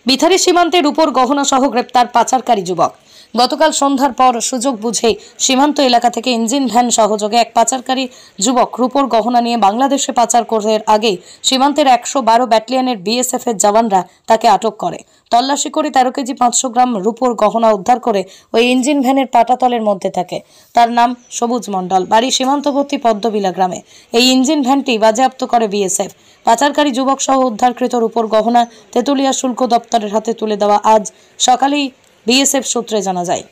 বিথারি সীমান্তে রূপোর গহনা সহ গ্রেপ্তার পাচারকারী যুবক। গতকাল সন্ধ্যার পর সুযোগ বুঝে সীমান্ত এলাকা থেকে ইঞ্জিন ভ্যান সহযোগে এক পাচারকারী যুবক রূপোর গহনা নিয়ে বাংলাদেশে পাচার করার আগে সীমান্তের 112 ব্যাটালিয়নের বিএসএফ এর জওয়ানরা তাকে আটক করে। তল্লাশি করে 13 কেজি 500 গ্রাম রূপোর গহনা উদ্ধার করে ওই ইঞ্জিন ভ্যানের পাটাতলের মধ্যে থাকে। তার নাম সবুজ মণ্ডল, বাড়ি সীমান্তবর্তী পদ্মবিলা গ্রামে। এই ইঞ্জিন ভ্যানটি বাজেয়াপ্ত করে বিএসএফ। পাচারকারী যুবক সহ উদ্ধারকৃত রূপোর গহনা তেতুলিয়া শুল্ক দপ্তরের হাতে তুলে দেওয়া আজ সকালেই বিএসএফ সূত্রে জানা যায়।